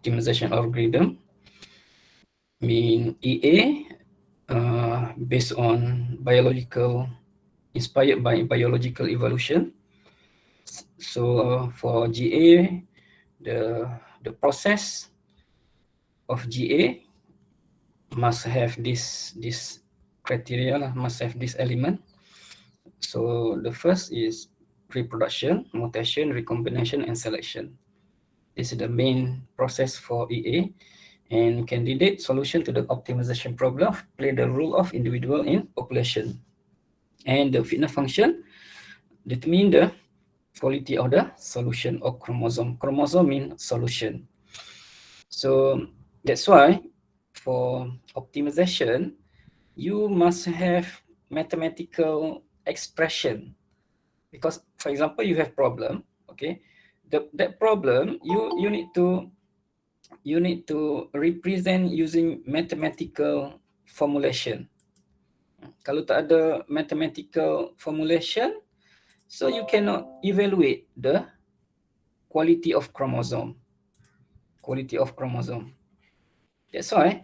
optimization algorithm, mean EA, based on inspired by biological evolution. So for GA, the process of GA must have this criteria, must have this element. So the first is reproduction, mutation, recombination, and selection. This is the main process for EA. And candidate solution to the optimization problem play the role of individual in population. And the fitness function determine the quality of the solution or chromosome. Chromosome means solution. So that's why for optimization, you must have mathematical expression. Because, for example, you have problem, okay? That problem you need to represent using mathematical formulation. Kalau tak ada mathematical formulation, so you cannot evaluate the quality of chromosome. Quality of chromosome. That's why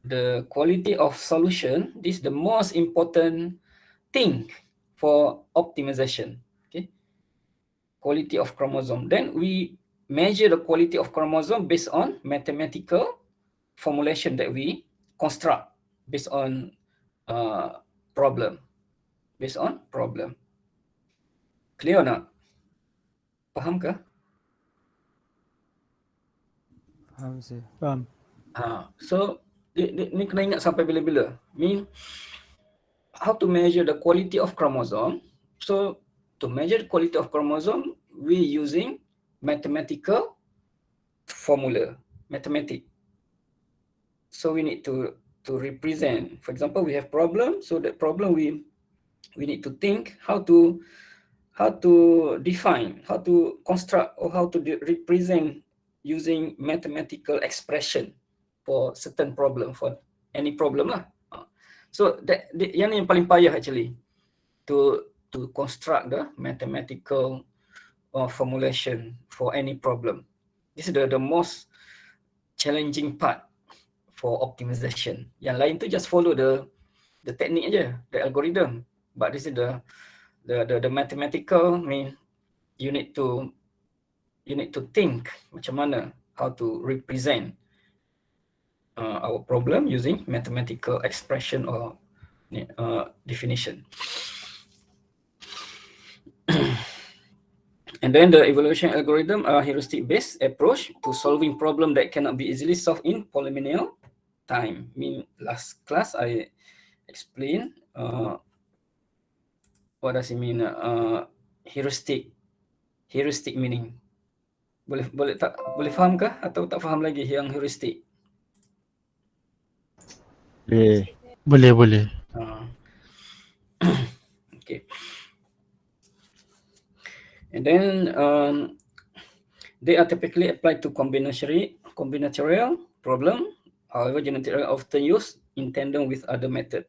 the quality of solution, this is the most important thing for optimization. Okay, quality of chromosome. Then we measure the quality of chromosome based on mathematical formulation that we construct based on problem. Based on problem. Clear or not? Faham ke? Faham sih. Faham. So ni kena ingat sampai bila-bila. Mean how to measure the quality of chromosome. So to measure the quality of chromosome, we using mathematical formula, mathematic. So we need to represent. For example, we have problem. So that problem we need to think how to define, how to construct, or how to represent using mathematical expression for certain problem, for any problem lah. So that yang ni yang paling payah actually to construct the mathematical formulation for any problem. This is the most challenging part for optimization. Yang lain tu just follow the technique aja, the algorithm. But this is the mathematical, mean you need to think macam mana how to represent our problem using mathematical expression or definition. And then the evaluation algorithm are heuristic-based approach to solving problem that cannot be easily solved in polynomial time. Mean last class I explained what does it mean? Heuristic meaning. Boleh faham kah atau tak faham lagi yang heuristic? Boleh. Okay. And then they are typically applied to combinatorial problem. However, genetic are often used in tandem with other method.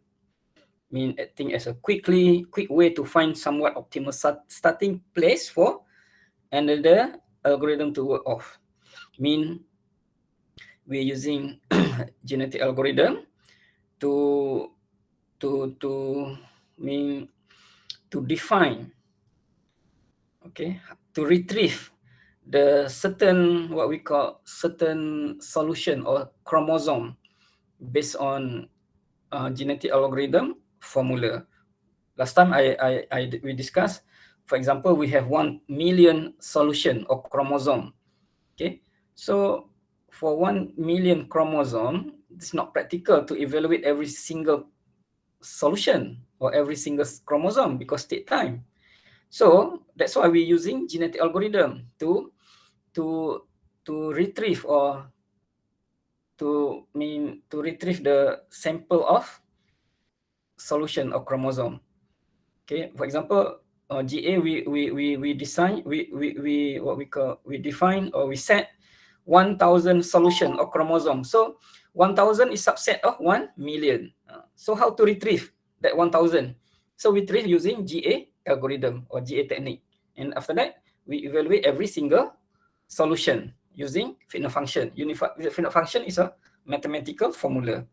Mean acting as a quick way to find somewhat optimal starting place for another algorithm to work off. Mean we're using genetic algorithm to define, okay, to retrieve the certain what we call certain solution or chromosome based on genetic algorithm formula. Last time we discussed, for example, we have 1 million solution of chromosome. Okay, so for 1 million chromosome, it's not practical to evaluate every single solution or every single chromosome because it take time. So that's why we're using genetic algorithm to retrieve or to retrieve the sample of solution of chromosome. Okay, for example, GA we define or we set 1,000 solution of chromosome. So 1,000 is subset of 1 million. So how to retrieve that 1,000? So we retrieve using GA algorithm or GA technique. And after that, we evaluate every single solution using fitness function. Fitness function is a mathematical formula.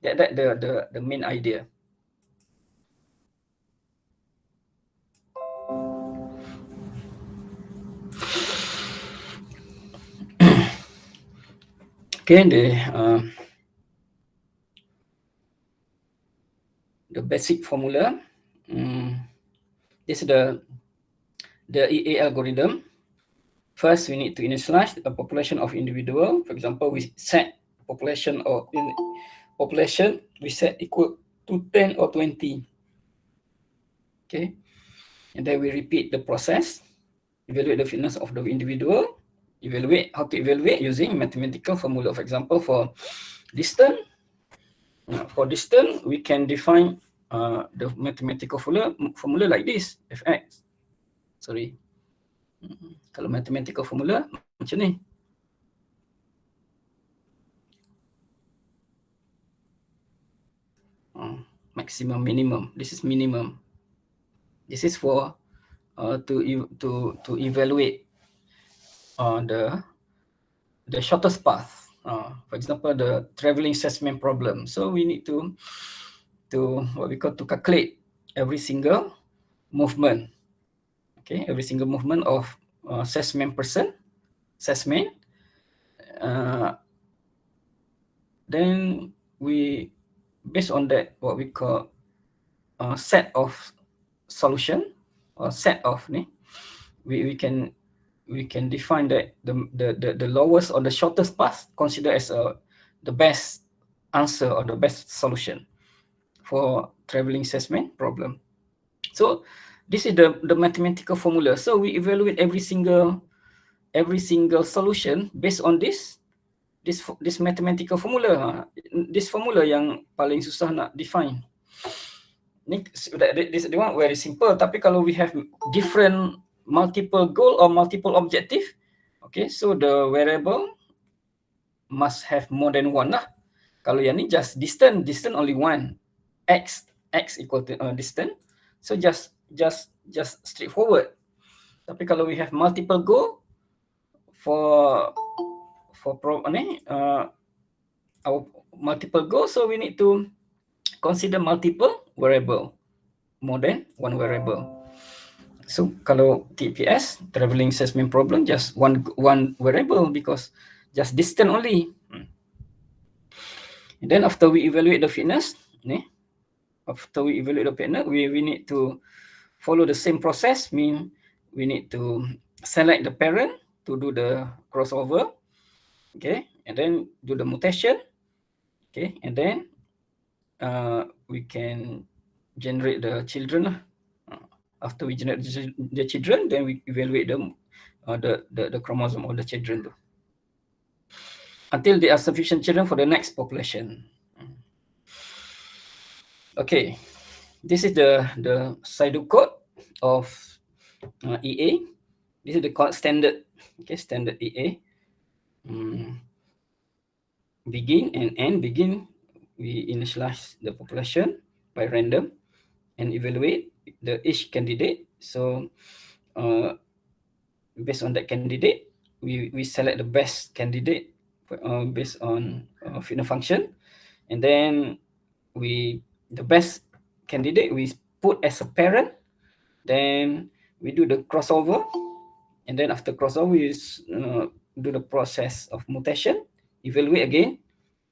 That the main idea. Okay, the basic formula. This is the EA algorithm. First, we need to initialize a population of individual. For example, we set population we set equal to 10 or 20. Okay, and then we repeat the process, evaluate the fitness of the individual, how to evaluate using mathematical formula. For example, for distance, we can define the mathematical formula like this, fx. Sorry. Kalau mathematical formula macam ni. Maximum, minimum. This is minimum. This is for to evaluate the shortest path. For example, the traveling assessment problem. So we need to what we call to calculate every single movement. Okay, every single movement of assessment person. Then we, based on that, what we call set of solution or set of we can define that the lowest or the shortest path considered as the best answer or the best solution for traveling assessment problem. So this is the mathematical formula. So we evaluate every single solution based on this mathematical formula. This formula yang paling susah nak define. This one very simple. Tapi kalau we have different multiple goal or multiple objective, okay, so the variable must have more than one lah. Kalau yang ni just distance only one, x equal to distance, so just straightforward. Tapi kalau we have multiple goal for our multiple goal, so we need to consider multiple variable, more than one variable. So kalau TPS, traveling assessment problem, just one variable because just distance only. And then after we evaluate the fitness, we need to follow the same process. Mean we need to select the parent to do the crossover, okay, and then do the mutation, okay, and then we can generate the children. After we generate the children, then we evaluate them, the chromosome of the children until there are sufficient children for the next population. Okay, this is the pseudocode of EA. This is the standard, okay, standard EA. Begin and end. Begin, we initialize the population by random and evaluate each candidate. So based on that candidate, we select the best candidate based on fitness function, and then the best candidate we put as a parent. Then we do the crossover, and then after crossover we do the process of mutation, evaluate again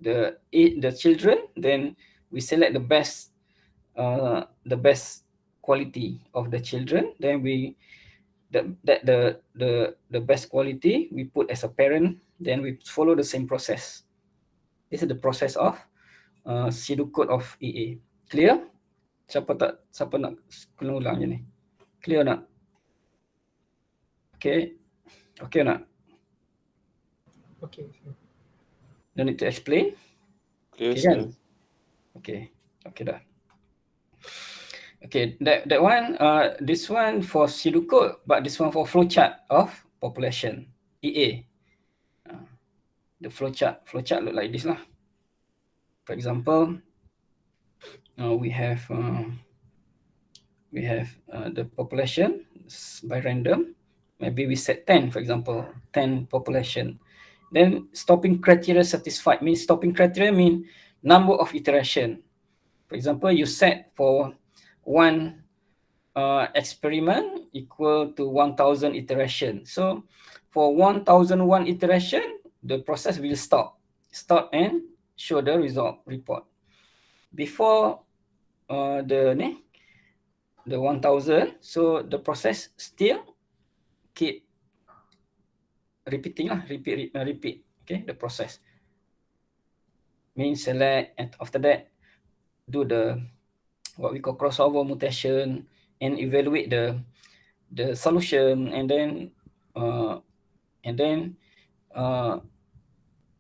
the children, then we select the best quality of the children, then the best quality we put as a parent, then we follow the same process. This is the process of pseudocode of EA. Clear? Siapa nak kena ulang je ni? Clear nak? Okay nak? Okay. Don't need to explain? Clear, Okay kan? Okay dah. Okay, that one, this one for pseudocode, but this one for flowchart of population, EA. The flowchart look like this lah. For example, we have the population by random, maybe we set 10, for example, 10 population. Then stopping criteria satisfied means stopping criteria mean number of iteration. For example, you set for one experiment equal to 1000 iteration. So for 1001 iteration, the process will stop and show the result report. Before the 1000, so the process still keep repeating repeat. Okay, the process means select, and after that do the what we call crossover mutation and evaluate the solution, and then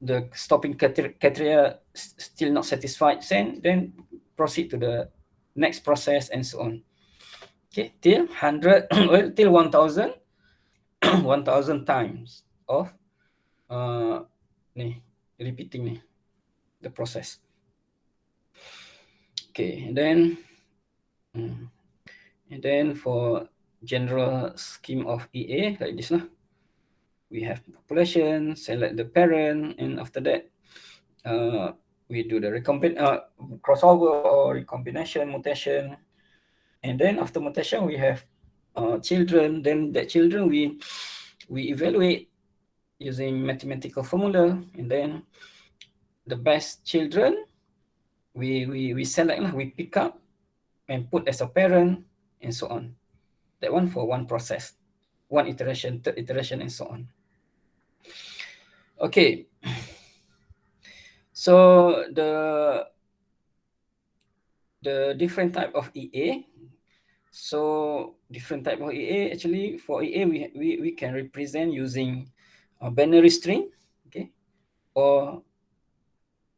the stopping criteria still not satisfied, then proceed to the next process and so on. Okay, till 100 well, till 1000 1000 times of repeating the process. Okay, and then for general scheme of EA like this lah. We have population, select the parent, and after that we do the crossover or recombination mutation, and then after mutation we have children. Then that children we evaluate using mathematical formula, and then the best children we select lah, we pick up and put as a parent, and so on. That one for one process, one iteration, third iteration, and so on. Okay, so the different type of EA. So different type of EA, actually for EA we can represent using a binary string, okay, or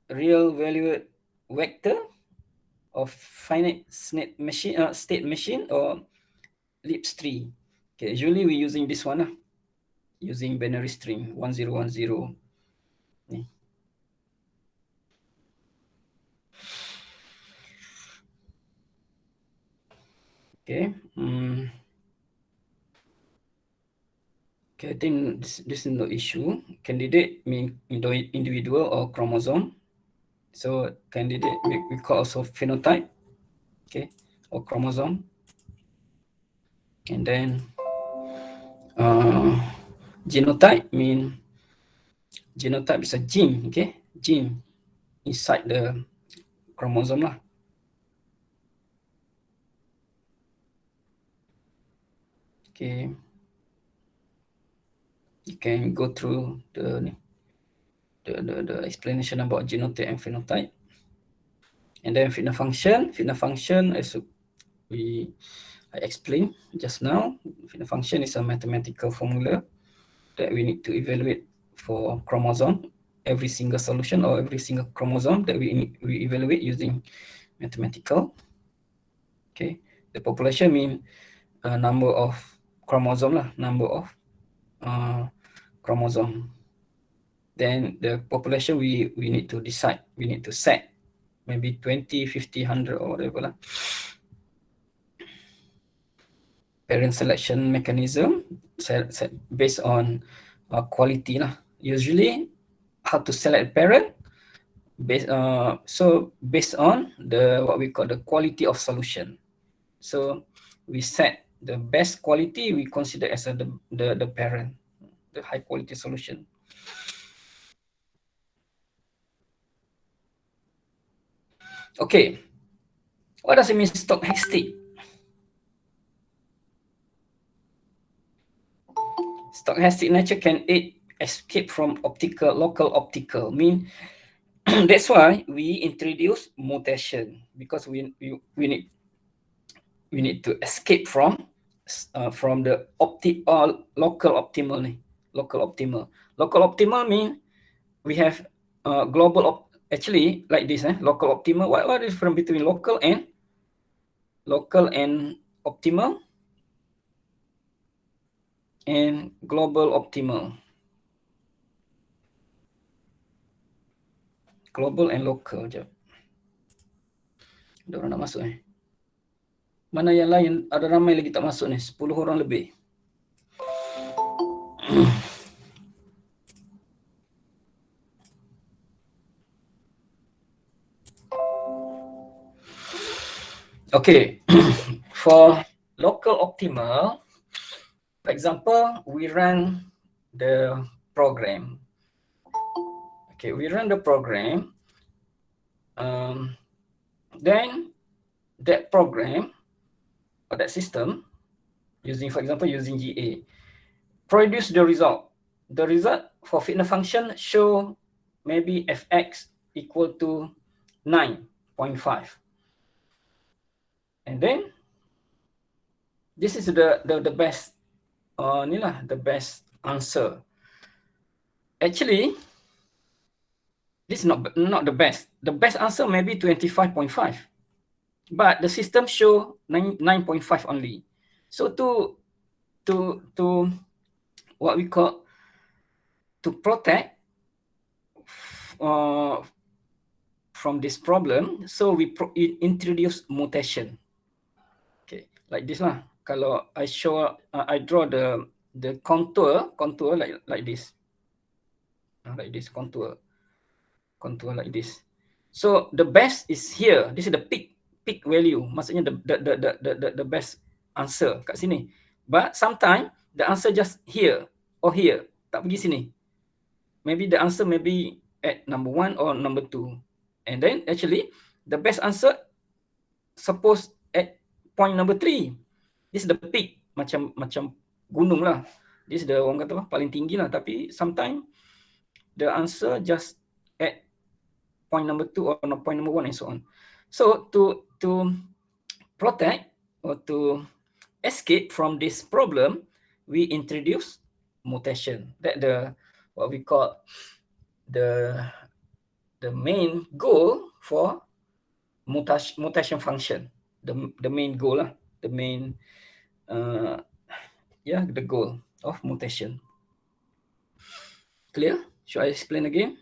real valued vector of finite state machine or Lisp tree. Okay, usually we using this one using binary string 1010. Okay. Okay, I think this is no issue. Candidate mean individual or chromosome. So candidate we call also phenotype, okay, or chromosome. And then genotype mean genotype is a gene, okay, gene inside the chromosome lah. Okay, you can go through the explanation about genotype and phenotype. And then fitness function as I explained just now. Fitness function is a mathematical formula that we need to evaluate for chromosome, every single solution or every single chromosome that we evaluate using mathematical. Okay, the population mean number of chromosome lah, number of chromosome. Then the population we need to decide, we need to set maybe 20, 50, 100 or whatever lah. Parent selection mechanism set based on quality lah. Usually how to select parent based on the what we call the quality of solution. So we set the best quality we consider as the parent, the high quality solution. Okay, what does it mean stochastic? Stochastic nature can aid escape from local optical. Mean that's why we introduce mutation, because we need to escape from the local optimal. Local optimal mean we have global actually like this. Local optimal. What is from between local and optimal and global optimal? Global and local. Jap. Ada orang nak masuk Mana yang lain? Ada ramai lagi tak masuk ni. 10 orang lebih. Okay, for local optimal, for example, we run the program. Okay, we run the program. Then that program or that system, using, for example, using GA, produce the result. The result for fitness function show maybe fx equal to 9.5. And then this is the best the best answer. Actually, this is not the best. The best answer maybe 25.5. But the system show 9.5 only. So to what we call to protect from this problem, so we introduce mutation. Okay, like this lah. Kalau I show, I draw the contour like this, like this contour like this. So the best is here. This is the peak value. Maksudnya the best answer kat sini. But sometimes the answer just here or here, tak pergi sini. Maybe the answer maybe at number 1 or number 2. And then actually the best answer suppose at point number 3. This is the peak, macam gunung lah. This is the orang kata apa, paling tinggi lah. Tapi sometimes the answer just at point number 2 or point number 1 and so on. So to protect or to escape from this problem, we introduce mutation. That the what we call the main goal for mutation function. The main goal lah, the main the goal of mutation. Clear? Should I explain again?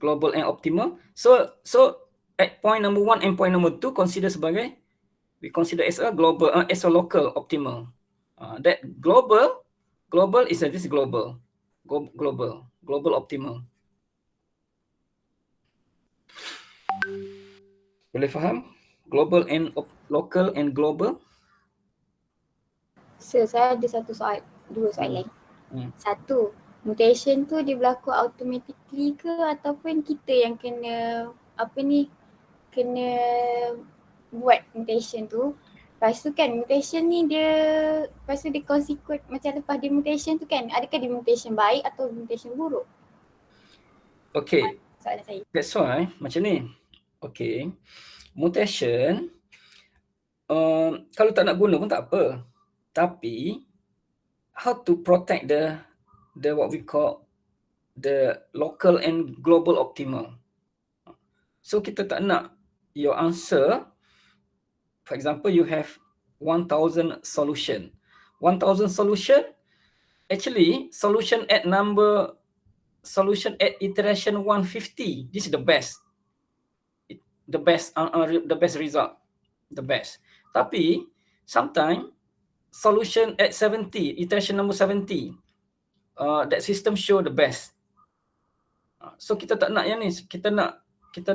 Global and optimal. So at point number 1 and point number 2 we consider as a global, as a local optimal. That global is this global optimal. Boleh faham? Global and local and global. Sir, saya ada dua soalan. Satu, mutation tu dia berlaku automatically ke ataupun kita yang kena kena buat mutation tu. Lepas tu kan mutation ni dia consequent macam lepas dia mutation tu kan, adakah dia mutation baik atau mutation buruk? Okay. Soalan saya. That's why macam ni. Okay. Mutation kalau tak nak guna pun tak apa. Tapi how to protect the what we call the local and global optimal. So kita tak nak your answer, for example, you have 1000 solution. 1000 solution, actually solution at iteration 150. This is the best. The best result. The best. Tapi sometimes solution at 70, iteration number 70, that system show the best. So kita tak nak yang ni.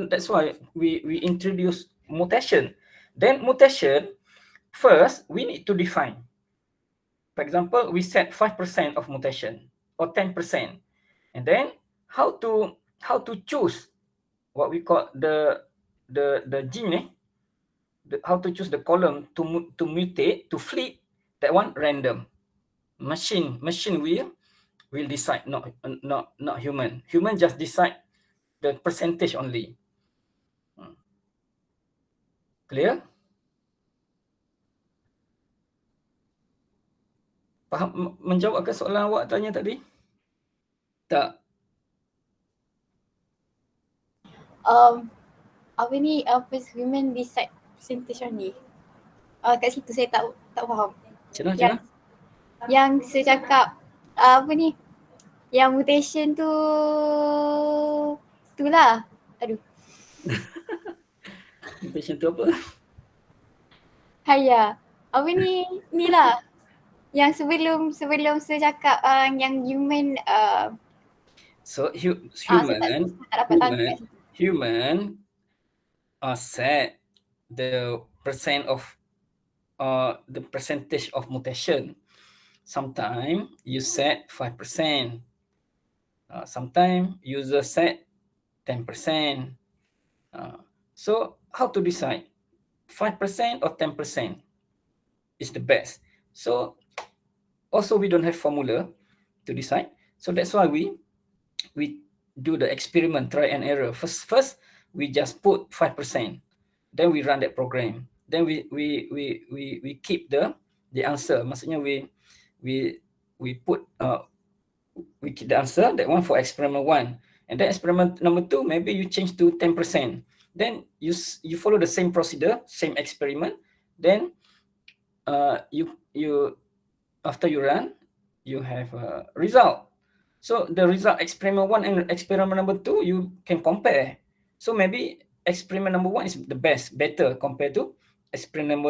That's why we introduce mutation. Then mutation, first we need to define. For example, we set 5% of mutation or 10%. And then how to choose what we call the gene, how to choose the column to mutate, to flip, that one random. Machine will decide, not human. Human just decide the percentage only. Clear? Faham? Menjawab ke soalan awak tanya tadi? Tak. Human decide percentage only. Kat situ saya tak faham. Macam mana? Yang saya cakap yang mutation tu itulah. Aduh. Mutation tu apa? Ni lah. Yang sebelum saya cakap yang human So saya tak dapat tangkap. human set the percentage of mutation. Sometimes you set 5%. Sometimes user set 10%. So how to decide? 5% or 10% is the best. So also we don't have formula to decide. So that's why we do the experiment, try and error. First we just put 5%. Then we run that program. Then we keep the answer. Maksudnya we put we keep the answer, that one for experiment 1. And then experiment number 2, maybe you change to 10%. Then you follow the same procedure, same experiment. Then you after you run, you have a result. So the result experiment 1 and experiment number 2, you can compare. So maybe experiment number 1 is the better compared to experiment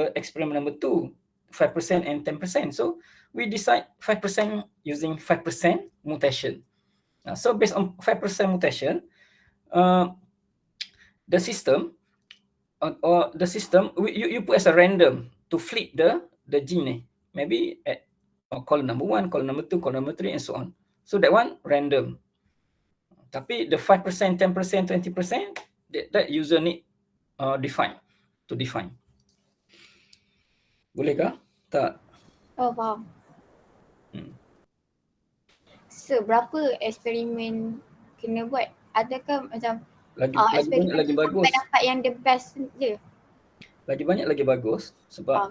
number 2, 5% and 10%. So we decide 5% using 5% mutation. So based on 5% mutation, the system you put as a random to flip the gene. Maybe at column number 1, column number 2, column number 3, and so on. So that one random. Tapi the 5%, 10%, 20%, that user need define. Boleh kah? Tak. Oh, faham. So berapa eksperimen kena buat? Adakah macam lagi banyak lagi bagus. Dapat yang the best je. Lagi banyak lagi bagus sebab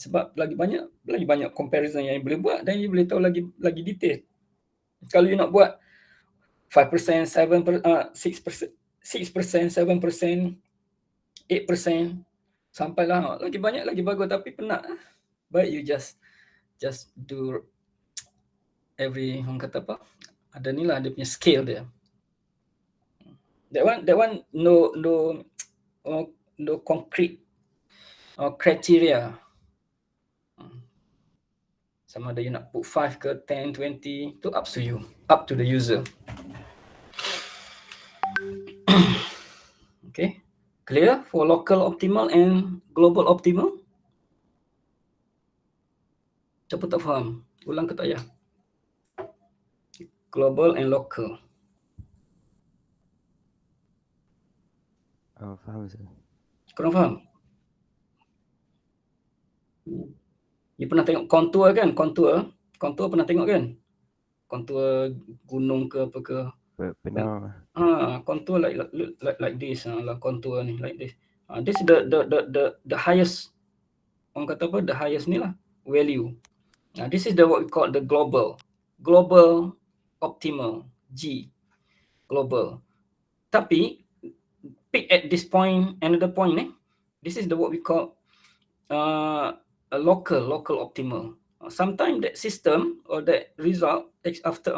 sebab lagi banyak comparison yang boleh buat, dan you boleh tahu lagi detail. Kalau you nak buat 5%, 7%, 6%, 7%, 8%, sampailah lagi banyak lagi bagus, tapi penat. Baik you just do every, orang kata apa, ada ni lah dia punya scale dia. That one no concrete criteria. Sama ada you nak put 5 ke 10, 20, itu up to you, up to the user. Okay, clear for local optimal and global optimal? Siapa tak faham? Ulang ke tak payah? Global and local. Faham sir. Korang faham? You pernah tengok kontur kan? Kontur pernah tengok kan? Kontur gunung ke apa ke? Pernah. Kontur like this lah, kontur ni like this. This is the highest, orang kata apa? The highest ni lah value. This is what we call the global optimal, G, global. Tapi pick at this point, another point ni, this is what we call a local optimal. Sometimes that system or that result after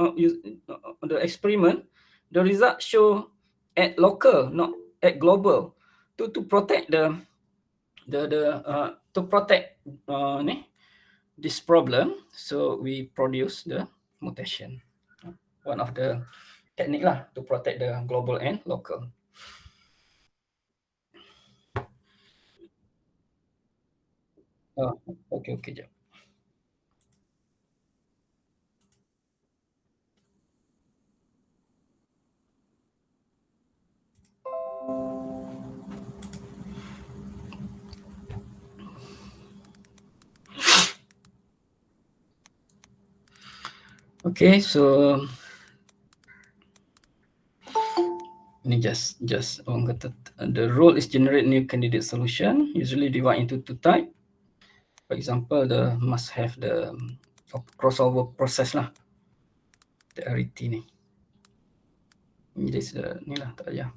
the experiment, the result show at local, not at global, to protect this problem. So we produce the mutation. One of the technique lah to protect the global and local. Okay, jap. Okay, so ini just orang kata the rule is generate new candidate solution, usually divide into 2 type. For example, the must have the crossover process lah. The RT ni. Ini ni lah tak payah.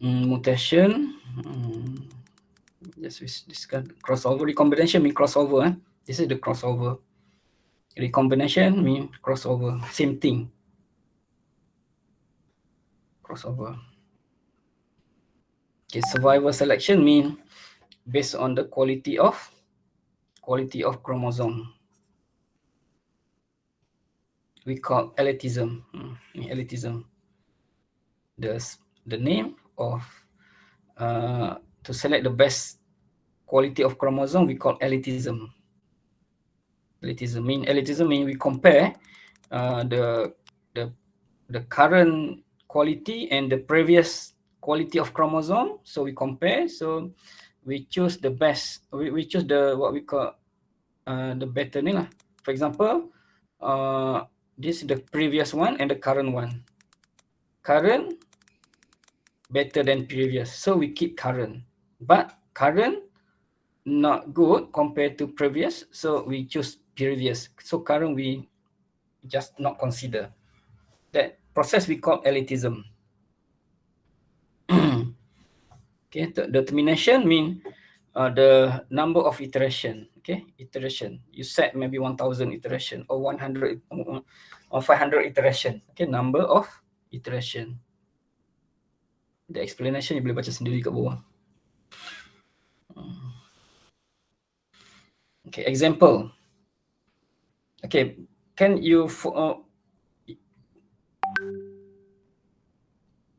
Mutation. Just we discuss crossover. Recombination mean crossover. This is the crossover. Recombination mean crossover. Same thing. Crossover. Okay, survivor selection mean based on the quality of quality of chromosome. We call elitism. Elitism. The name of to select the best quality of chromosome, we call elitism. Elitism mean we compare the current quality and the previous quality of chromosome. So we compare. So we choose the best. We choose the what we call the better ni lah. For example, this is the previous one and the current one. Current better than previous, so we keep current. But current not good compared to previous, so we choose previous. So current we just not consider. That process we call elitism. Okay, determination mean the number of iteration. Okay, iteration. You set maybe 1,000 iteration or 100 or 500 iteration. Okay, number of iteration. The explanation you boleh baca sendiri kat bawah. Okay, example. Okay, can you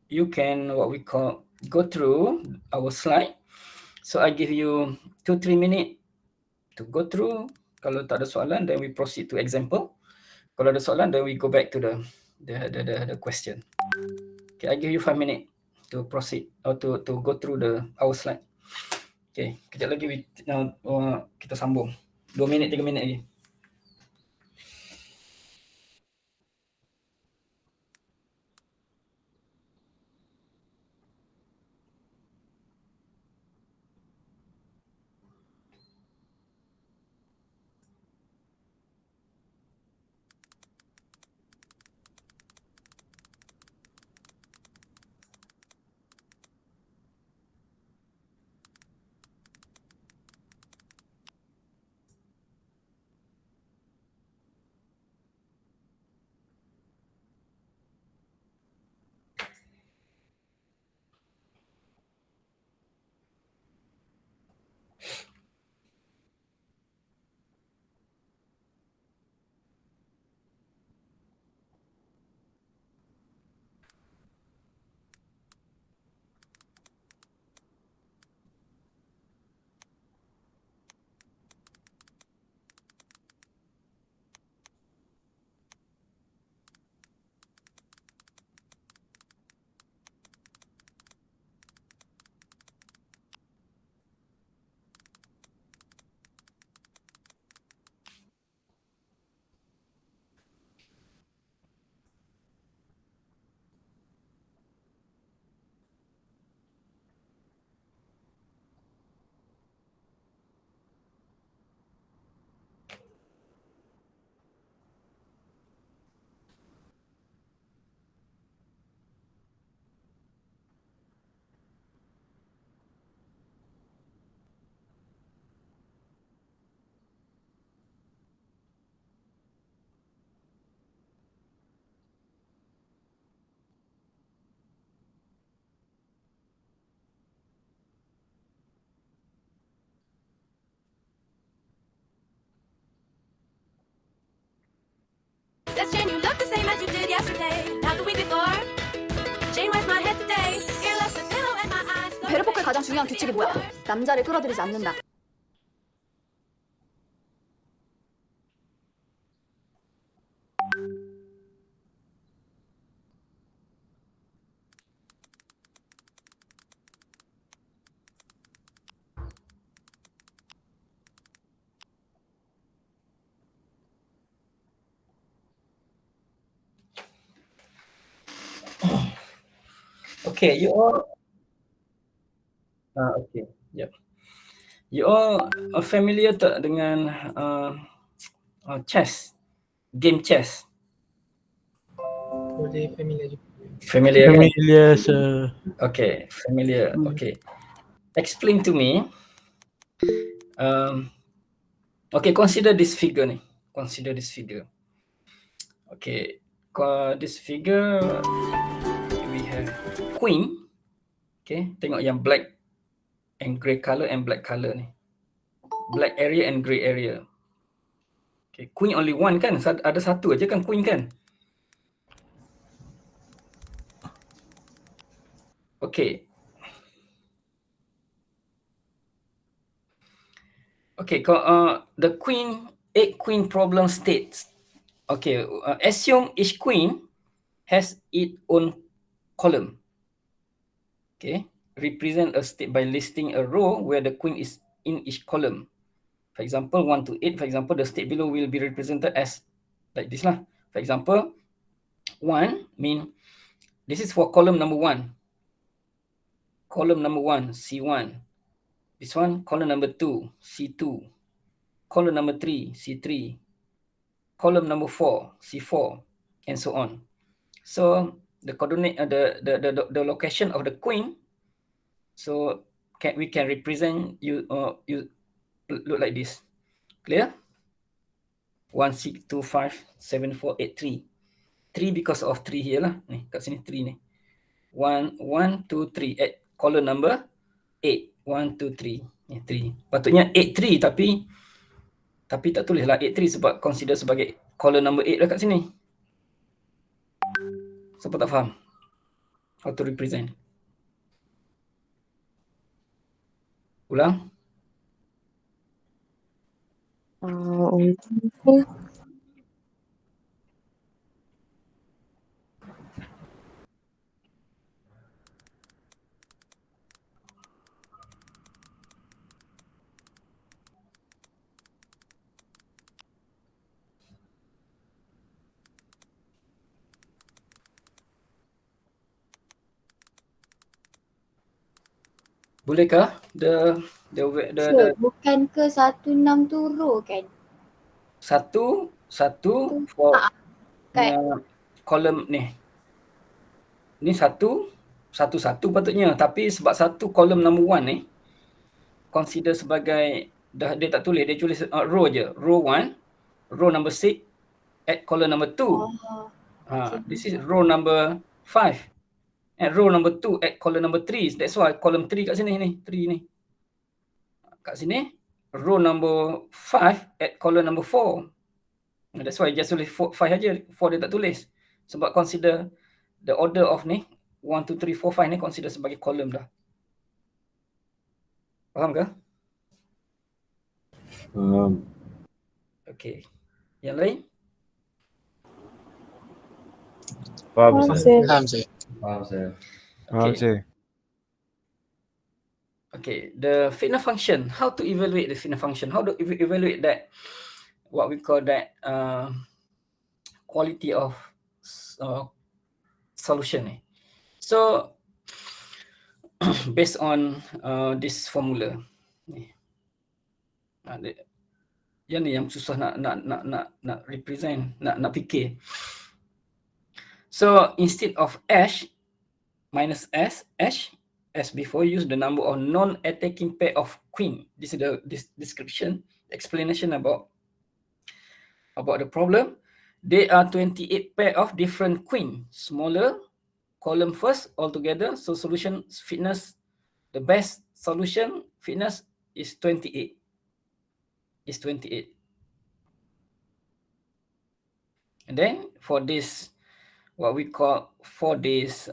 you can what we call go through our slide. So I give you 2-3 minutes to go through. Kalau tak ada soalan, then we proceed to example. Kalau ada soalan, then we go back to the question. Okay, I give you 5 minutes to proceed or to go through our slide. Okay, kejap lagi kita sambung. 2 minit, 3 minit lagi. Says Jane, you look the same as you did yesterday. Not the week before. Jane, where's my head today? Earless the pillow and my eyes. 배려폭의 가장 중요한 규칙이 뭐야? 남자를 끌어들이지 않는다. Okay, you all. Okay, yep. You all are familiar tak dengan chess, game chess? Boleh familiar juga. Familiar, kan? Familiar, sir. Okay, familiar. Okay, explain to me. Okay, consider this figure ni. Consider this figure. Okay, this figure we have queen. Okay, tengok yang black and grey color and black color ni. black area and grey area. Okay, queen only one kan? Ada satu aja kan queen kan? Okay. Okay, the eight queen problem states. Okay, assume each queen has its own column. Okay, represent a state by listing a row where the queen is in each column. For example, 1 to 8, for example, the state below will be represented as like this lah. For example, 1 mean this is for column number 1. Column number 1, C1. This one, column number 2, C2. Column number 3, C3. Column number 4, C4, and so on. So the coordinate, the location of the queen. So we can represent you look like this. Clear? 1, 6, 2, 5, 7, 4, 8, 3. 3 because of 3 here lah. Ni kat sini 3 ni. 1, 2, 3 at column number 8. 1, 2, 3. Ni 3. Patutnya 8, 3 tapi tak tulislah 8, 3 sebab consider sebagai column number 8 lah kat sini. Siapa tak faham? How to represent? Ulang. Bolehkah? Bukan ke 16 tu row kan? Satu for kolom ni. Ni satu patutnya. Tapi sebab satu kolom number 1 ni consider sebagai dia tak tulis, dia tulis row je. Row 1, row number 6 at column number 2. This is row number 5 and row number 2 at column number 3. That's why column 3 kat sini ni, 3 ni. Kat sini row number 5 at column number 4. That's why just tulis 5 aja. 4 dia tak tulis. Sebab consider the order of ni 1, 2, 3, 4, 5 ni consider sebagai column dah. Faham ke? Okay. Yang lain? Faham Okay. Okay, the fitness function. How to evaluate the fitness function? How to evaluate that? What we call that quality of solution. So based on this formula. Yang ni yang susah nak represent, nak fikir. So instead of H minus S, as before, use the number of non-attacking pair of queen. This is the description, explanation about the problem. There are 28 pair of different queen, smaller column first altogether. So solution fitness, the best solution fitness is 28. And then for this, what we call for this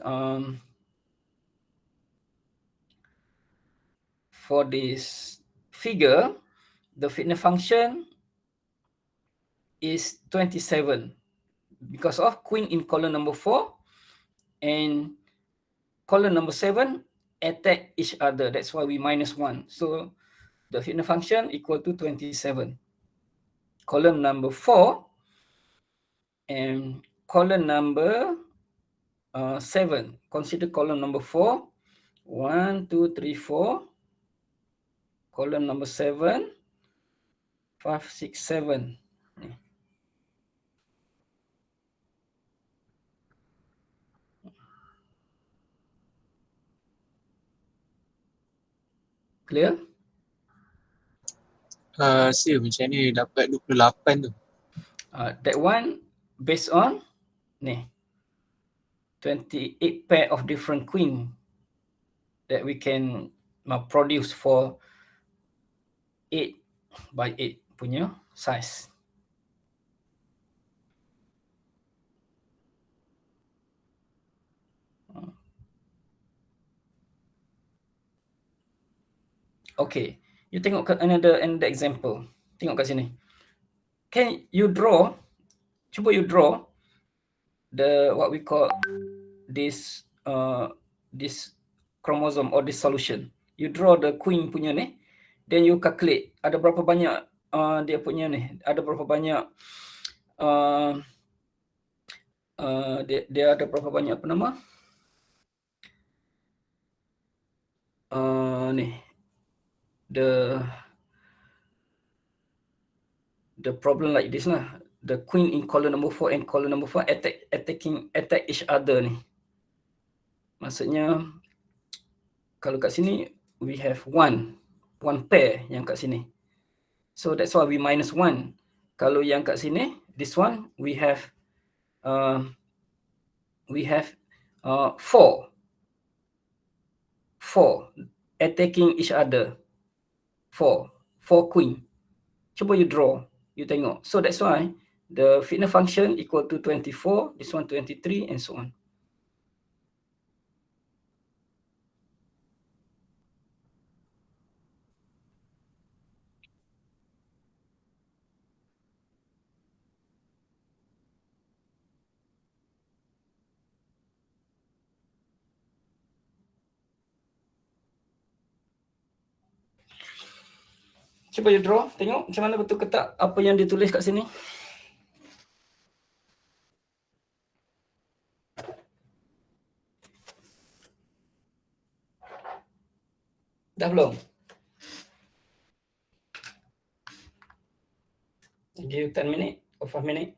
figure, the fitness function is 27 because of queen in column number 4 and column number 7 attack each other. That's why we minus 1. So the fitness function equal to 27. Column number 4 and column number 7. Consider column number 4. 1, 2, 3, 4. Column number 7. 5, 6, 7. Clear? Sir, macam ni dapat 28 tu. That one based on ni 28 pair of different queen that we can produce for 8 by 8 punya size. Okay, you tengok another example. Tengok kat sini. Can you draw, cuba you draw the what we call this chromosome or this solution. You draw the queen punya ni, then you calculate ada berapa banyak dia punya ni, ada berapa banyak dia ada berapa banyak apa nama? Ni the problem like this lah. The queen in column number 4 and column number 4 attack each other ni. Maksudnya kalau kat sini we have one pair yang kat sini. So that's why we minus 1. Kalau yang kat sini, this one we have 4 attacking each other. 4 queen. Cuba you draw, you tengok. So that's why the fitness function equal to 24, this one 23 and so on. Cuba you draw, tengok macam mana betul ke tak apa yang ditulis kat sini. Dah belum? Give you 10 minutes or 5 minutes.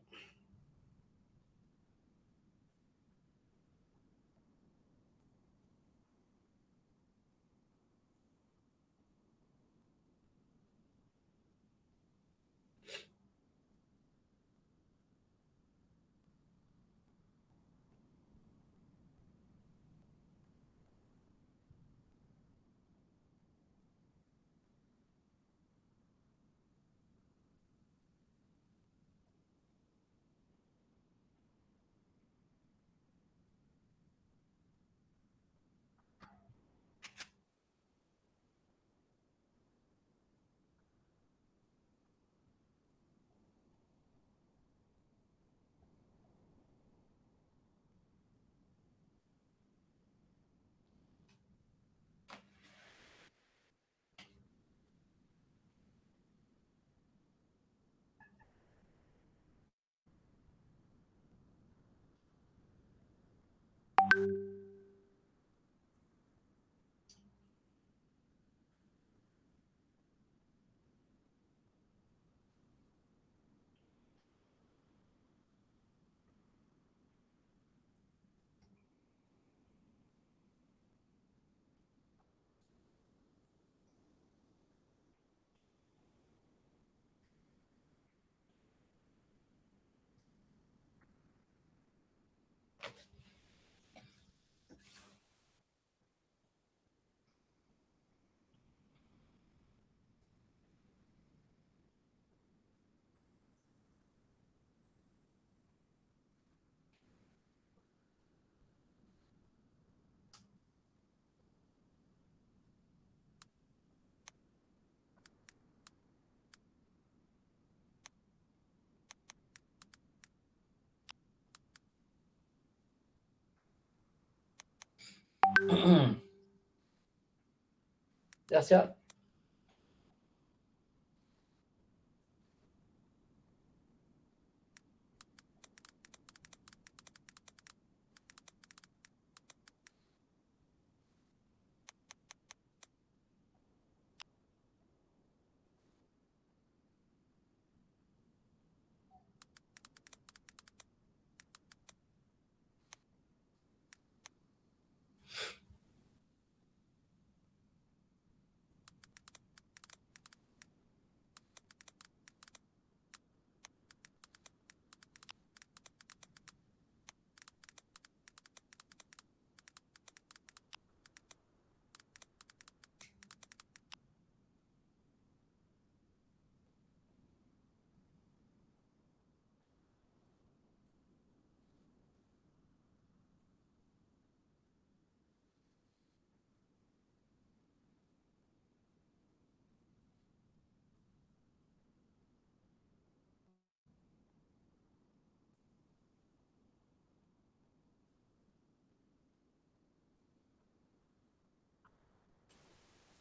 Dah siap?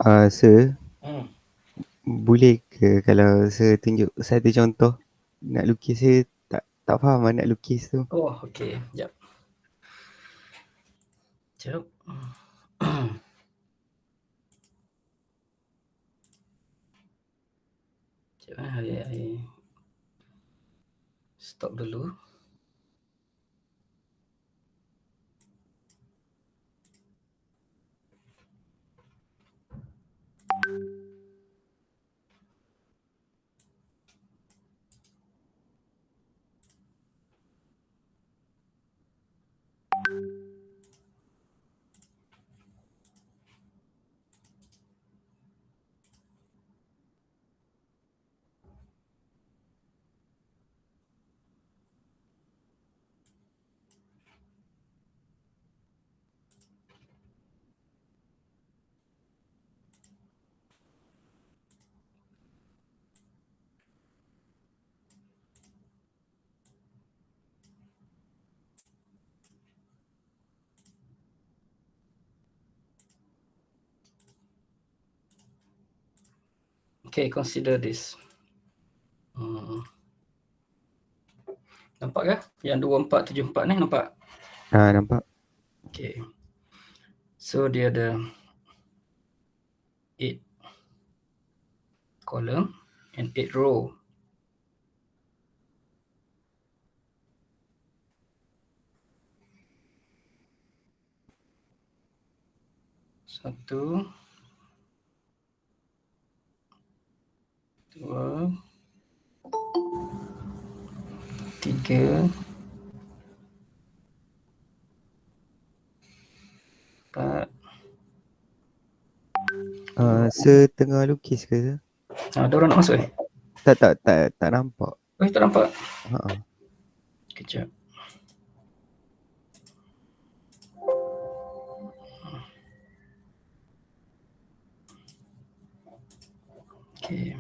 Sir, Hmm. boleh ke kalau saya tunjuk satu contoh nak lukis? Saya tak faham nak lukis tu. Oh, okey. Sekejap. Sekejap. Sekejap, I stop dulu. Okay, consider this. Nampak ke? Yang 2474 ni nampak? Nampak. Okay. So dia ada 8 column and 8 row. Satu, dua, tiga, empat. Sir tengah lukis ke Sir? Ada orang nak masuk Tak nampak. Tak nampak? Ha. Kejap. Okay.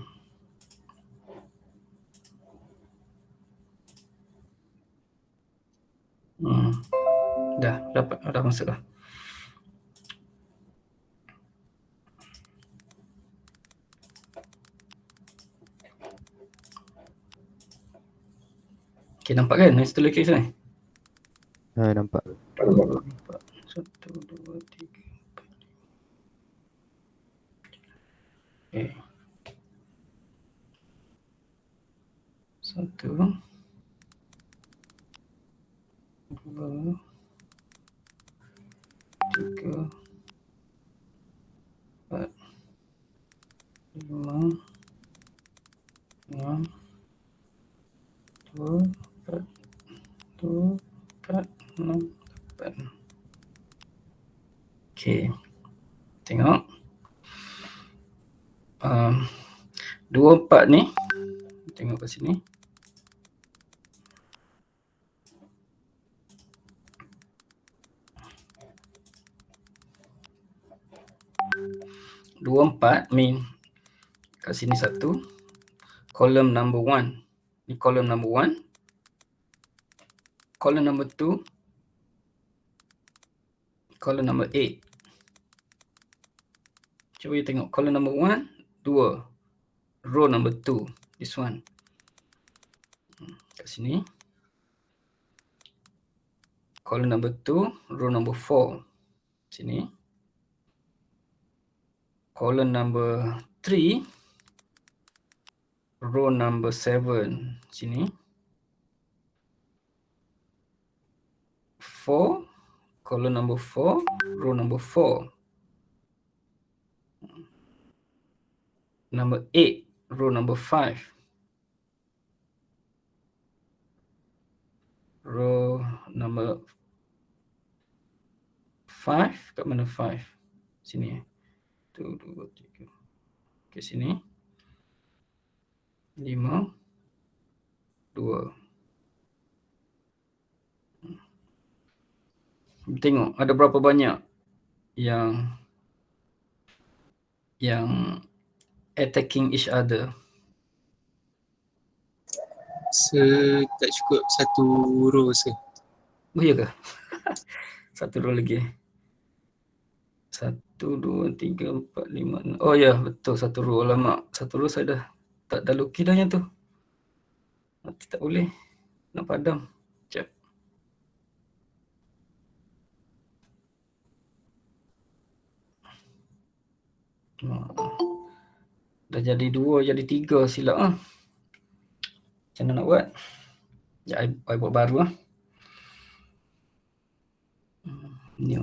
Dah masuk dah. Okay, nampak kan? Yang setelah lukis ni? Nampak. Nampak. 1, 2, 3, 4. Okay. 1, 2, 3, 4, 5, 6, 2, 4, 2, 4, 6, 8. Okay. Tengok. 24 ni. Tengok kat sini. Dua empat mean kat sini satu. Column number 1. Ni column number 1. Column number 2. Column number 8. Cuba you tengok. Column number 1, 2. Row number 2. This one. Kat sini. Column number 2, row number 4. Sini. Column number 3, row number 7. Sini. 4, column number 4, row number 4. Number 8, row number 5. Row number 5, kat mana 5? Sini. 1, 2, 3. Ke sini. 5, 2. Tengok ada berapa banyak yang attacking each other. Tak cukup satu row Oh ya ke? Satu row lagi. 2, 3, 4, 5, 6. Oh ya, betul satu row. Alamak, satu row saya dah lukis dah yang tu. Nanti tak boleh. Nak padam. Sekejap. Dah jadi 2, jadi 3 silap ah. Macam mana nak buat? Sekejap, I buat baru ah. New.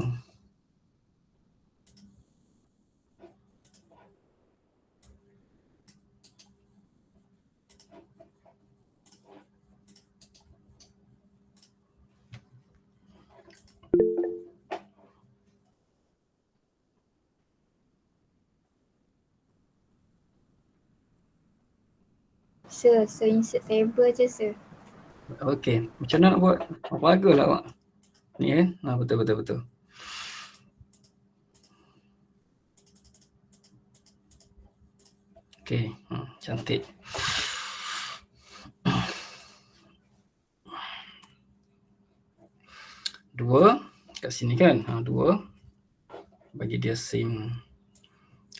Sir, insert table je sir. Okey, macam mana nak buat? Baguslah awak. Ni kan? Betul. Okey, cantik. Dua kat sini kan? 2. Bagi dia same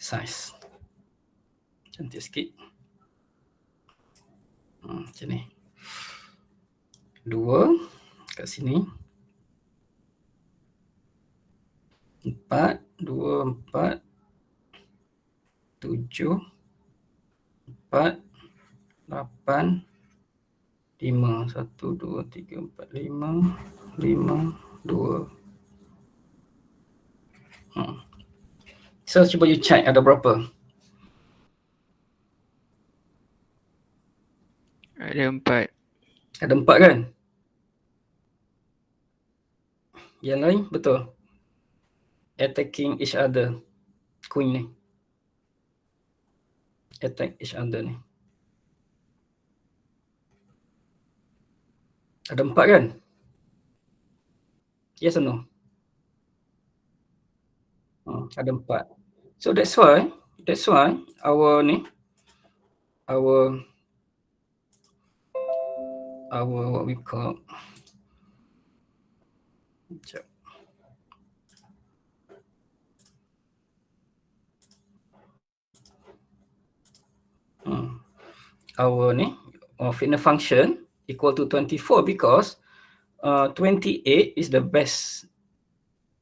size. Cantik sikit. Macam ni. 2 kat sini. 4, 2, 4, 7, 4, 8, 5, 1, 2, 3, 4, 5, 2. So cuba you check ada berapa? Ada 4. Ada 4 kan? Yang lain betul. Attacking each other. Queen ni. Attack each other ni. Ada 4 kan? Yes or no? Ada 4. So that's why our what we call our fitness function equal to 24 because 28 is the best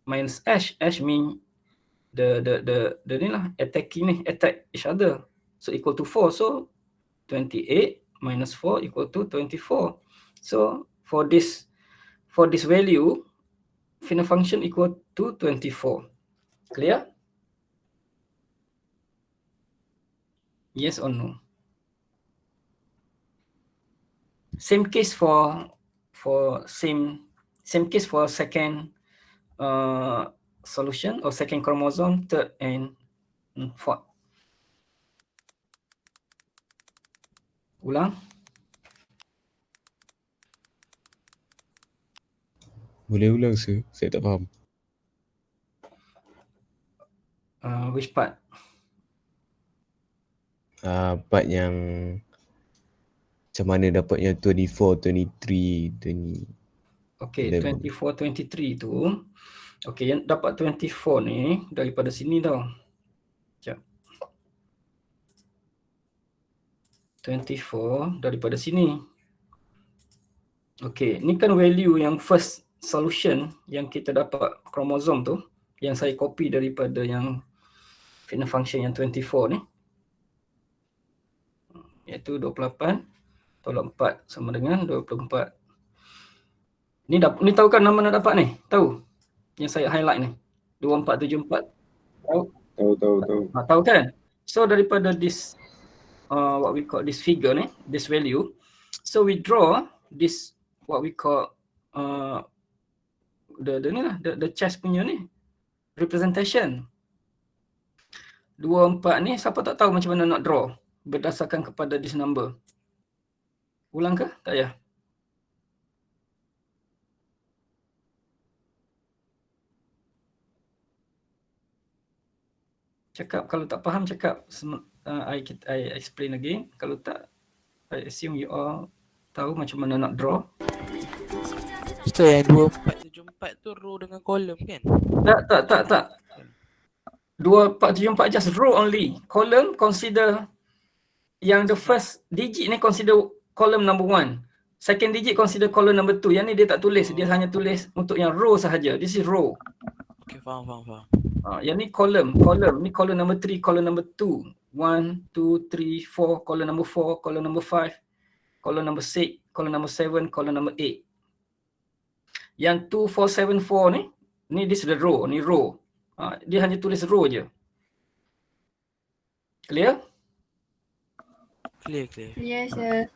minus h. H mean the ni lah attacking ni, attack each other. So equal to 4. So 28 minus 4 equal to 24. So for this value, fitness function equal to 24. Clear? Yes or no? Same case for second solution or second chromosome, third and fourth. Ulang. Boleh ulang sir, saya tak faham. Which part? Part yang macam mana dapatnya 24, 23, 20. Okay, 24, 23 tu. Okay, yang dapat 24 ni daripada sini tau. Sekejap. 24 daripada sini. Okay, ni kan value yang first solution yang kita dapat kromosom tu. Yang saya copy daripada yang fitness function yang 24 ni. Iaitu 28 tolak 4 sama dengan 24. Ni tahu kan nama nak dapat ni? Tahu? Yang saya highlight ni. 2474. Tahu? Tahu. Tahu kan? So daripada this what we call this figure ni, this value. So we draw this what we call the chest punya ni representation. 24 ni siapa tak tahu macam mana nak draw berdasarkan kepada this number. Ulang ke? Tak payah. Cakap, kalau tak faham cakap. I explain again. Kalau tak, I assume you all tahu macam mana nak draw. Ustaz, yang 2474 tu row dengan kolom kan? Tak. 2474 just row only. Column consider yang the first digit ni consider column number 1. Second digit consider column number 2. Yang ni dia tak tulis, dia hanya tulis untuk yang row sahaja. This is row. Okay, faham. Yang ni column, ni column number 3, column number 2. 1, 2, 3, 4, column number 4, column number 5, column number 6, column number 7, column number 8. Yang 2474 ni this is the row, ni row. Dia hanya tulis row je. Clear? Clear. Yes, sir.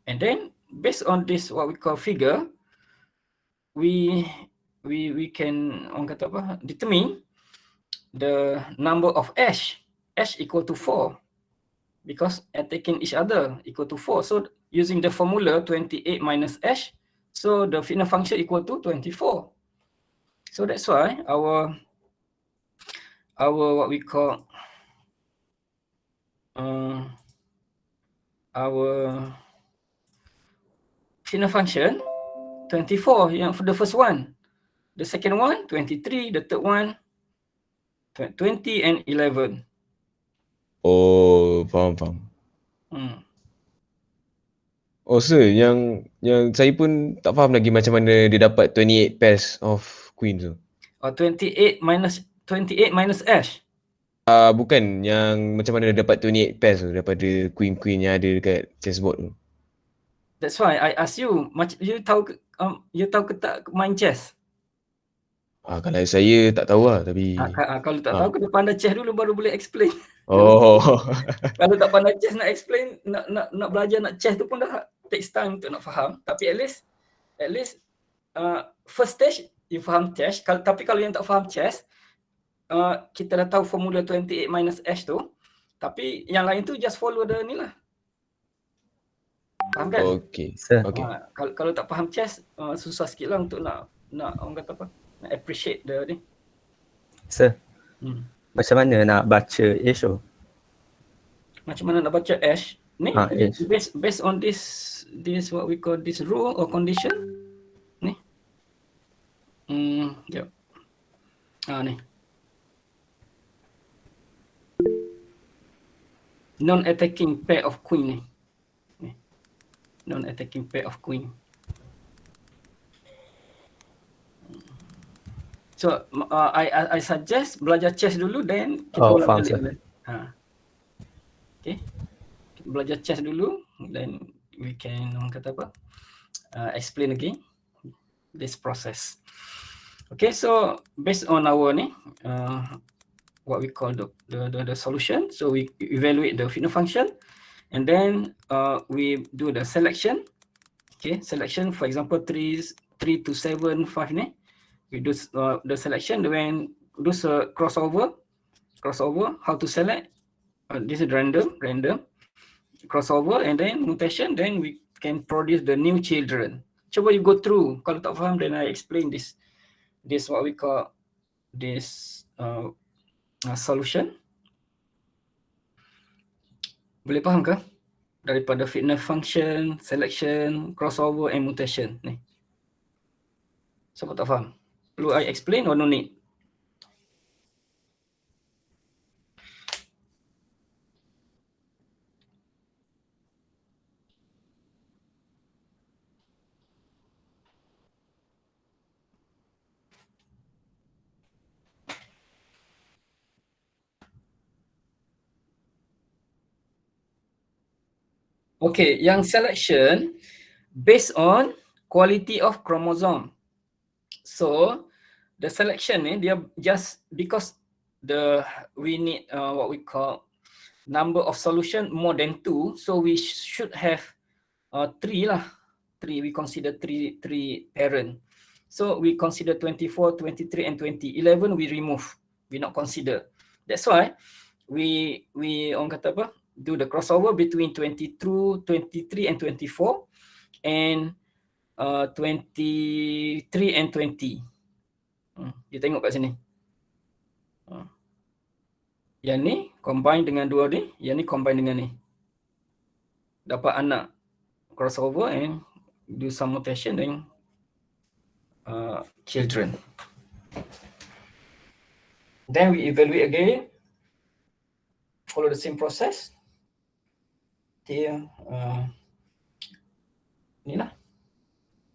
And then based on this what we call figure, we can determine the number of h equal to 4 because attacking each other equal to 4. So using the formula 28 minus h, so the fitness function equal to 24. So that's why our what we call our fitness function 24 yang for the first one. The second one 23, the third one 20 and 11. Oh, faham. Oh sir, yang saya pun tak faham lagi macam mana dia dapat 28 pairs of queens tu. 28 minus h. Bukan, yang macam mana dia dapat 28 pairs tu daripada queen yang ada dekat chessboard tu. That's why I ask you, you tahu ke tak main chess? Kalau saya tak tahu lah, tapi Kalau tak tahu kena pandai chess dulu baru boleh explain. Oh. Kalau tak pandai chess nak explain, nak belajar nak chess tu pun dah takes time untuk nak faham. Tapi at least first stage you faham chess. Tapi kalau yang tak faham chess, kita dah tahu formula 28 minus h tu. Tapi yang lain tu just follow the ni lah. Faham kan? Okay. Kalau tak faham chess, susah sikit lah untuk nak orang kata apa? Nak appreciate the ni. Sir, macam mana nak baca H tu? Macam mana nak baca H? Ni H. based on this what we call this rule or condition. Ni. Jap. Ni. Non-attacking pair of queen ni. Non-attacking pair of queen. So I suggest belajar chess dulu, then kita faham sir. Okay. Kita belajar chess dulu, then we can explain again this process. Okay, so based on our what we call the solution, so we evaluate the fitness function, and then we do the selection. Okay, selection, for example 3 to 7, 5 ni. We do the selection, when do crossover, how to select. This is random, crossover, and then mutation, then we can produce the new children. Cuba you go through, kalau tak faham then I explain this what we call this solution. Boleh faham ke? Daripada fitness function, selection, crossover and mutation ni. Siapa tak faham? Perlu I explain or no need? Okay, yang selection based on quality of chromosome. So the selection ni dia just because we need what we call number of solution more than 2, so we should have 3 lah. 3, we consider 3 parent. So we consider 24, 23 and 20. 11 we remove. We not consider. That's why we orang kata apa? Do the crossover between 22, 23 and 24 and 23 and 20. You tengok kat sini. Yang ni combine dengan dua ni, yang ni combine dengan ni. Dapat anak crossover and do some mutation then children. Then we evaluate again, follow the same process till ni lah,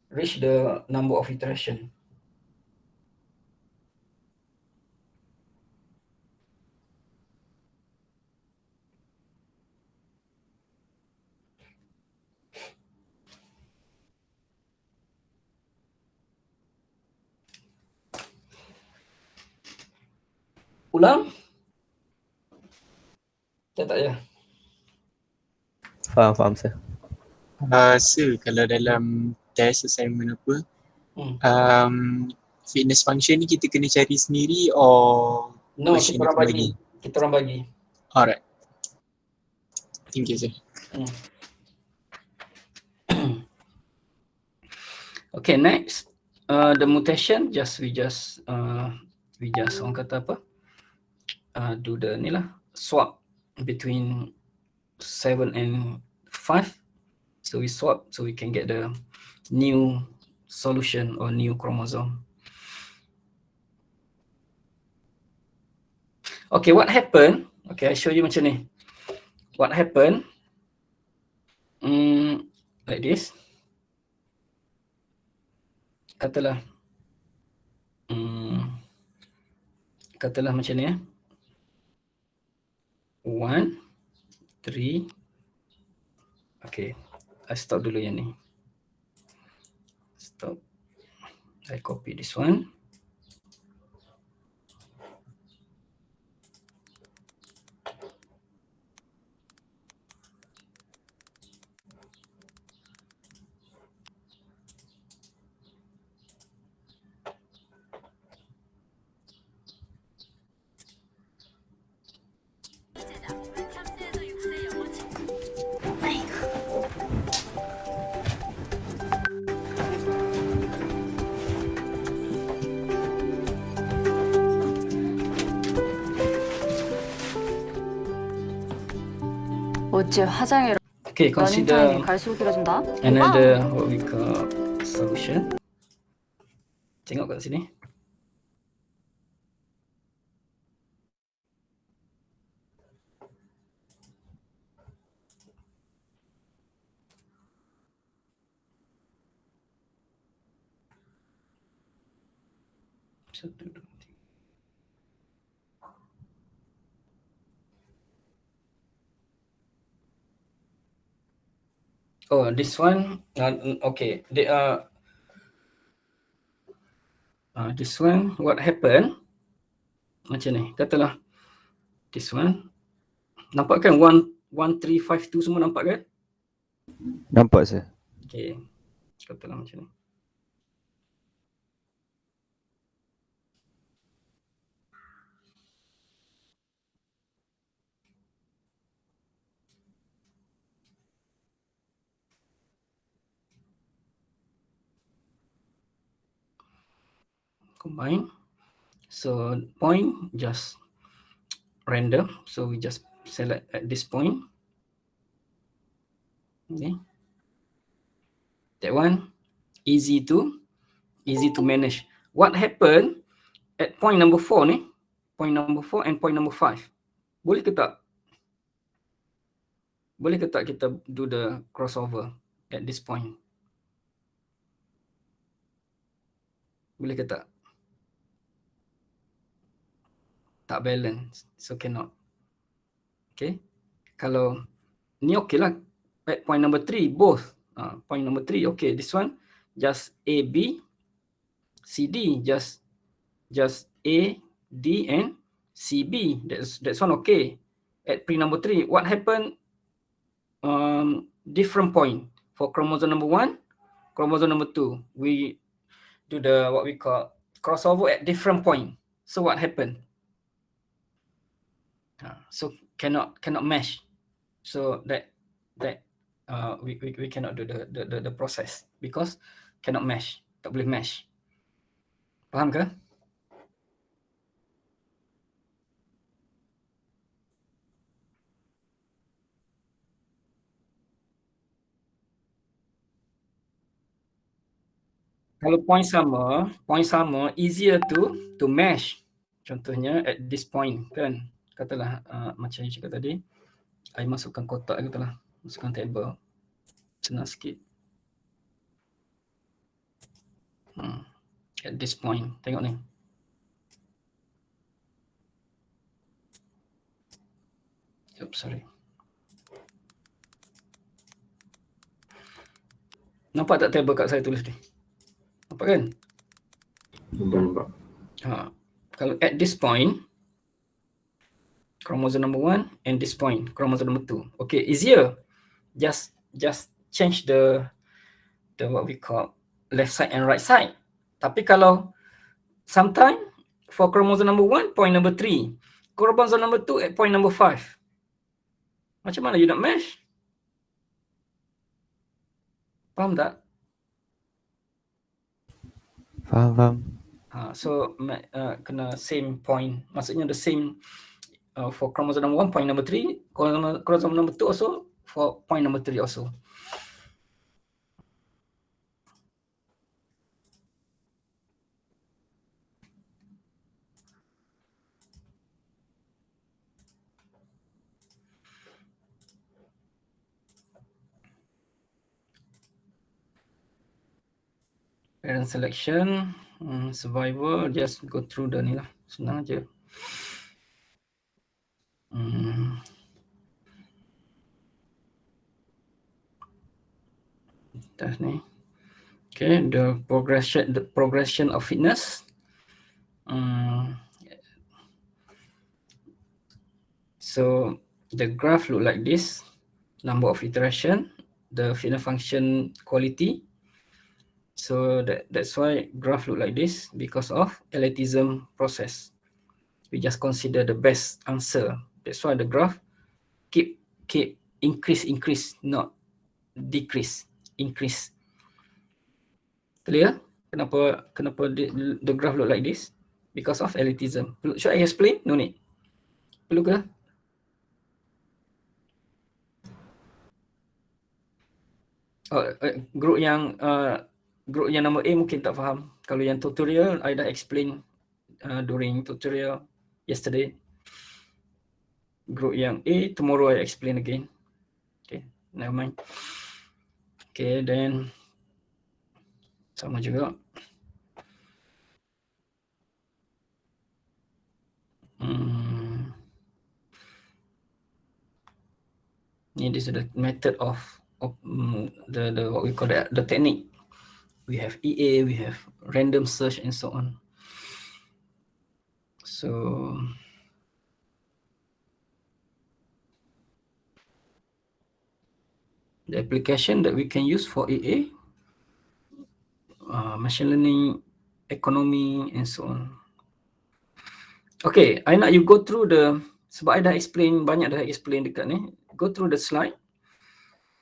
reach the number of iteration. Ulang? Tak ya. Faham sir. Sir, kalau dalam test assignment apa, fitness function ni kita kena cari sendiri or No, question kita orang akan bagi. Kita orang bagi. Alright. Thank you, sir. Okay, next. The mutation we just orang kata apa? Do the ni lah, swap between 7 and 5. So we swap so we can get the new solution or new chromosome. Okay, what happened? Okay, I show you macam ni. What happened? Like this. Katalah macam ni 1, 3. Okay, I stop dulu yang ni. Stop. I copy this one. 어째 화장해. Okay, consider 러닝타임이 갈수록 길어진다. another what we call solution. Tengok kat sini. Oh, this one. Okay, they are. This one, what happened? Macam ni. Katalah this one. Nampak kan 1, 1, 3, 5, 2 semua nampak kan? Nampak sir. Okay. Katalah macam ni. Combine. So point just random. So we just select at this point. Okay. That one easy to manage. What happened at point number 4 ni? Point number 4 and point number 5. Boleh ke tak? Boleh ke tak kita do the crossover at this point? Boleh ke tak? Tak balance. So cannot. Okay. Kalau ni okay lah. At point number 3 both. Point number 3 okay. This one just A, B, C, D. Just A, D and C, B. That's one okay. At pre number 3, what happened? Different point for chromosome number 1, chromosome number 2. We do the what we call crossover at different point. So what happened? So cannot mesh. So that we cannot do the process because cannot mesh. Tak boleh mesh. Faham ke? Kalau point sama, easier to mesh. Contohnya at this point kan, katalah macam yang cakap tadi, I masukkan kotak, katalah masukkan table, senang sikit. At this point, tengok ni. Oops, sorry. Nampak tak table kat saya tulis ni? Nampak kan? Nampak. Kalau at this point, chromosome number 1 and this point, chromosome number 2. Okay, easier. Just change the what we call left side and right side. Tapi kalau sometime for chromosome number 1, point number 3. Chromosome number 2 at point number 5. Macam mana you nak mesh? Faham tak? Faham. So kena same point. Maksudnya the same for chromosome number 1, point number 3. Chromosome number 2 also for point number 3 also. Parent selection, survival, just go through the ni lah. Senang je. Dah ni. Okay, the progression of fitness. So the graph look like this. Number of iteration, the fitness function quality. So that's why graph look like this, because of elitism process. We just consider the best answer. That's why the graph keep increase, not decrease, increase. Clear? Kenapa the graph look like this? Because of elitism. Should I explain? No need. Perlu ke? Group yang nombor A mungkin tak faham. Kalau yang tutorial, I dah explain during tutorial yesterday. Group yang A, tomorrow I explain again. Okay, never mind. Okay, then sama juga. This is the method of the what we call the technique. We have EA, we have random search, and so on. So the application that we can use for EA, machine learning, economy, and so on. Okay, I nak you go through sebab I dah explain, banyak dah explain dekat ni. Go through the slide.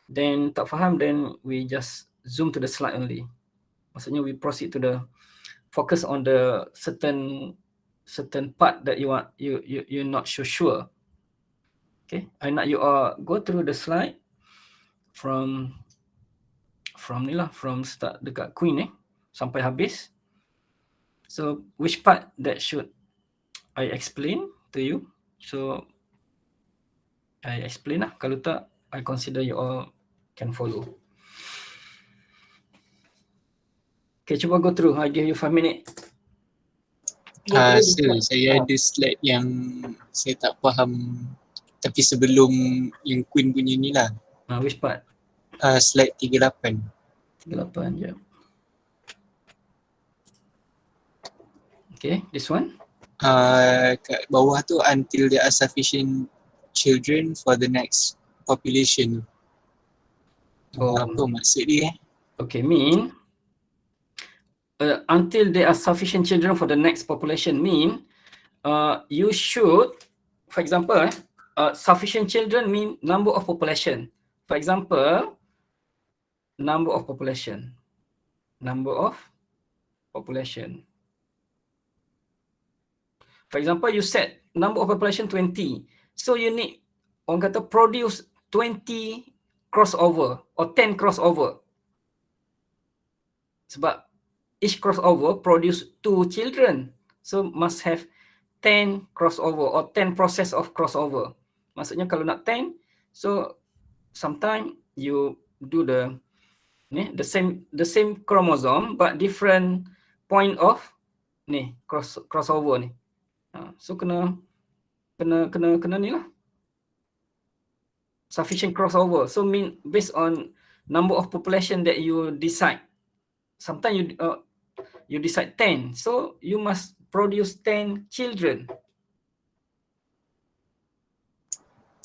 Then tak faham, then we just zoom to the slide only. Maksudnya we proceed to the focus on the certain part that you're not so sure. Okay, I nak you go through the slide from ni lah, from start dekat Queen sampai habis. So which part that should I explain to you? So I explain lah. Kalau tak, I consider you all can follow. Okay, cuba go through. I give you 5 minutes. Saya ada slide yang saya tak faham, tapi sebelum yang Queen punya ni lah. Which part? Slide 38. 38 je. Okay, this one. Kat bawah tu, until there are sufficient children for the next population. Apa maksud dia? Okay, mean until there are sufficient children for the next population mean you should, for example, sufficient children mean number of population. For example, number of population. For example, you set number of population 20. So you need, orang kata, produce 20 crossover or 10 crossover. Sebab each crossover produce 2 children. So must have 10 crossover or 10 process of crossover. Maksudnya kalau nak 10, so sometimes you do the same chromosome but different point of crossover ni. So kena ni lah. Sufficient crossover. So mean based on number of population that you decide. Sometimes you decide 10. So you must produce 10 children.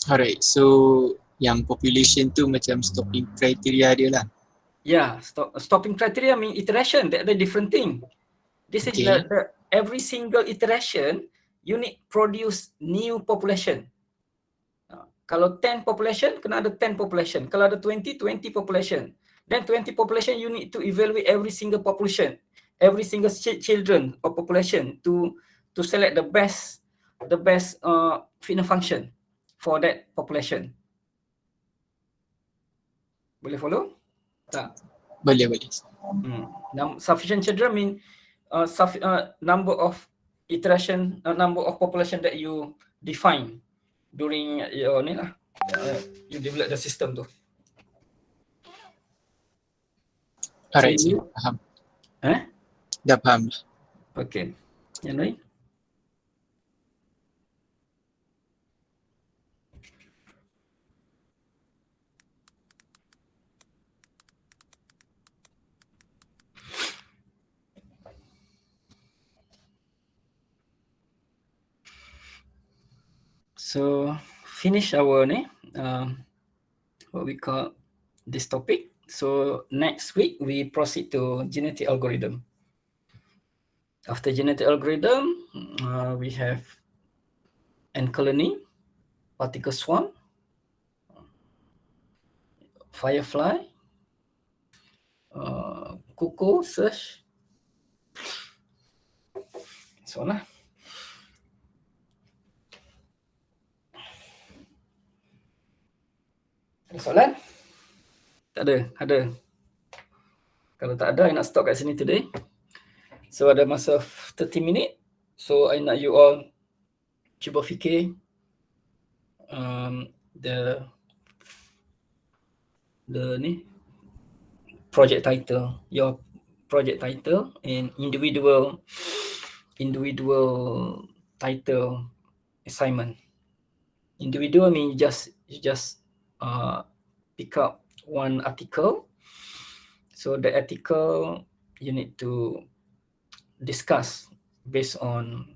Alright, so yang population tu macam stopping criteria dia lah. Yeah, stopping criteria mean iteration. That the different thing. This is the every single iteration you need produce new population. Kalau 10 population, kena ada 10 population. Kalau ada 20 population. Then 20 population you need to evaluate every single population, every single children or population to select the best fitness function for that population. Boleh follow? Tak? Boleh. Sufficient children mean number of iteration, number of population that you define during your you develop the system tu. Alright, so faham. Dah faham. Okay. Yang lain? So finish our what we call this topic. So next week we proceed to genetic algorithm. After genetic algorithm, we have ant colony, particle swarm, firefly, cuckoo search. So lah. Ada soalan? Tak ada? Ada? Kalau tak ada, I nak stop kat sini today. So ada masa 30 minit. So I nak you all cuba fikir the project title, your project title and individual title assignment. Individual means you just pick up one article. So the article you need to discuss based on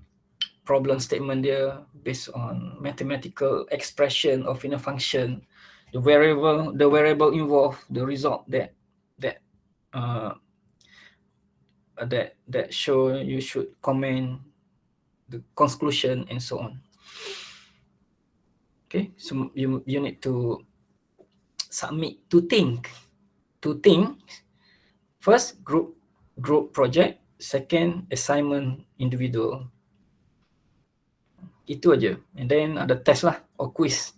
problem statement dia, based on mathematical expression of inner function, the variable involved, the result that show you should comment, the conclusion and so on. Okay, so you need to submit two things. First, group project. Second, assignment individual. Itu aja. And then ada test lah or quiz.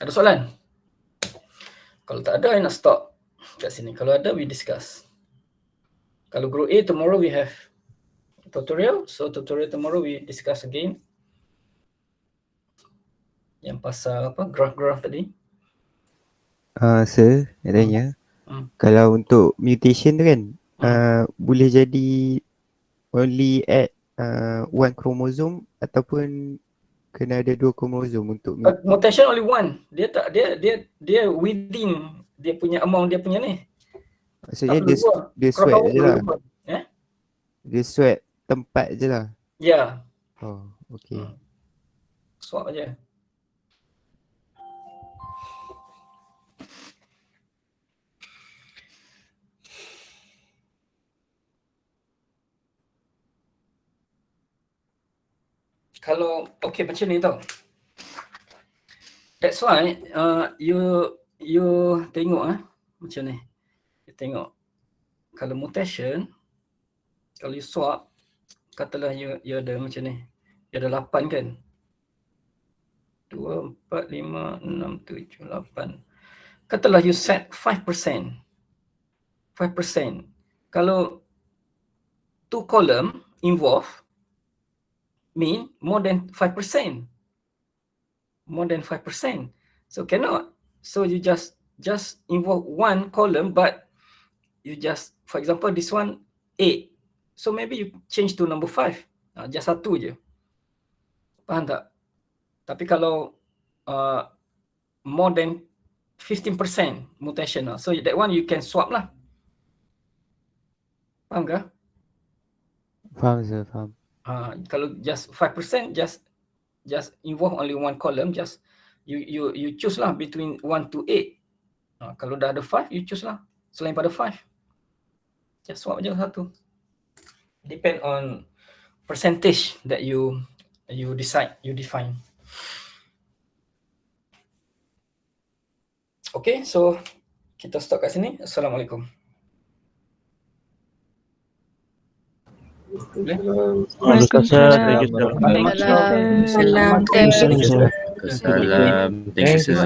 Ada soalan? Kalau tak ada, I nak stop kat sini. Kalau ada, we discuss. Kalau group A, tomorrow we have tutorial. So tutorial tomorrow we discuss again. Yang pasal apa? Graph tadi. Sir, nak tanya. Kalau untuk mutation tu kan, boleh jadi only at one chromosome ataupun kena ada dua kromosom untuk mutation only one. Dia within dia punya amount dia punya ni. Maksudnya dia sweat je lah. Dia sweat tempat je lah. Ya. Oh, okay. Swap aja. Kalau okay macam ni tau. That's why you tengok macam ni. You tengok kalau mutation, kalau you swap, katalah you ada macam ni. You ada 8 kan? 2, 4, 5, 6, 7, 8. katalah you set 5%. 5%. Kalau 2 column involve, mean more than 5%. More than 5%. So cannot. So you just involve 1 column, but you just, for example, this one 8. So maybe you change to number 5. Just 1 je. Faham tak? Tapi kalau more than 15% mutation, so that one you can swap lah. Faham ke? Faham sir, faham. Kalau just 5%, just involve only 1 column, just you choose lah between 1 to 8. Kalau dah ada 5, you choose lah selain pada 5. Just swap je satu. Depend on percentage that you decide, you define. Okay, so kita stop kat sini. Assalamualaikum. Waalaikumsalam. Thank you, sir. Thank you, sir.